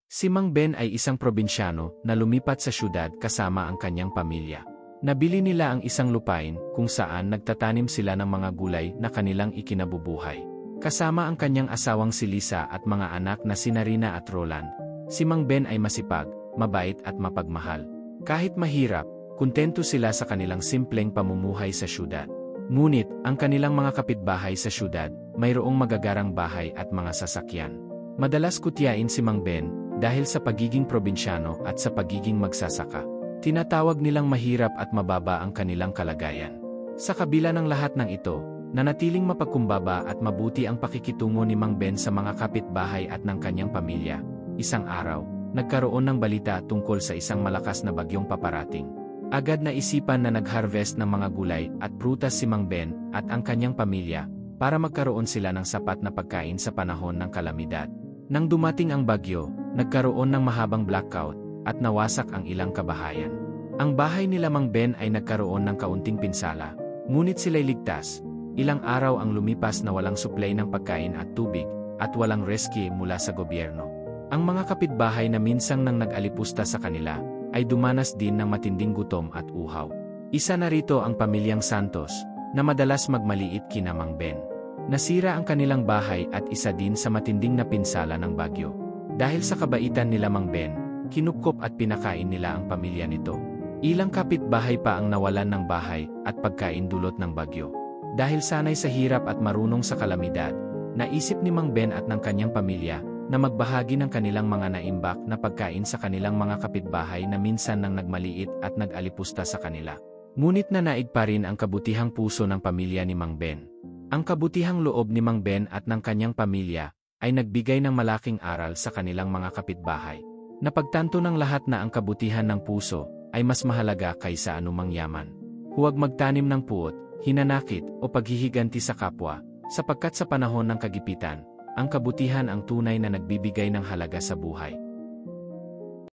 Si Mang Ben ay isang probinsyano na lumipat sa syudad kasama ang kanyang pamilya. Nabili nila ang isang lupain kung saan nagtatanim sila ng mga gulay na kanilang ikinabubuhay. Kasama ang kanyang asawang si Lisa at mga anak na si Rina at Roland. Si Mang Ben ay masipag, mabait at mapagmahal. Kahit mahirap, kuntento sila sa kanilang simpleng pamumuhay sa syudad. Ngunit, ang kanilang mga kapitbahay sa syudad, mayroong magagarang bahay at mga sasakyan. Madalas kutyain si Mang Ben dahil sa pagiging probinsyano at sa pagiging magsasaka. Tinatawag nilang mahirap at mababa ang kanilang kalagayan. Sa kabila ng lahat ng ito, nanatiling mapagkumbaba at mabuti ang pakikitungo ni Mang Ben sa mga kapitbahay at ng kanyang pamilya. Isang araw, nagkaroon ng balita tungkol sa isang malakas na bagyong paparating. Agad na isipan na nag-harvest ng mga gulay at prutas si Mang Ben at ang kanyang pamilya para magkaroon sila ng sapat na pagkain sa panahon ng kalamidad. Nang dumating ang bagyo, nagkaroon ng mahabang blackout at nawasak ang ilang kabahayan. Ang bahay nila Mang Ben ay nagkaroon ng kaunting pinsala, ngunit sila'y ligtas. Ilang araw ang lumipas na walang supply ng pagkain at tubig at walang rescue mula sa gobyerno. Ang mga kapitbahay na minsang nang nag-alipusta sa kanila ay dumanas din ng matinding gutom at uhaw. Isa na rito ang pamilyang Santos na madalas magmaliit kina Mang Ben. Nasira ang kanilang bahay at isa din sa matinding na pinsala ng bagyo. Dahil sa kabaitan nila Mang Ben, kinupkop at pinakain nila ang pamilya nito. Ilang kapitbahay pa ang nawalan ng bahay at pagkain dulot ng bagyo. Dahil sanay sa hirap at marunong sa kalamidad, naisip ni Mang Ben at ng kanyang pamilya na magbahagi ng kanilang mga naimbak na pagkain sa kanilang mga kapitbahay na minsan nang nagmaliit at nag-alipusta sa kanila. Ngunit nanaig pa rin ang kabutihang puso ng pamilya ni Mang Ben. Ang kabutihang loob ni Mang Ben at ng kanyang pamilya ay nagbigay ng malaking aral sa kanilang mga kapitbahay. Napagtanto ng lahat na ang kabutihan ng puso ay mas mahalaga kaysa anumang yaman. Huwag magtanim ng puot, hinanakit o paghihiganti sa kapwa, sapagkat sa panahon ng kagipitan, ang kabutihan ang tunay na nagbibigay ng halaga sa buhay.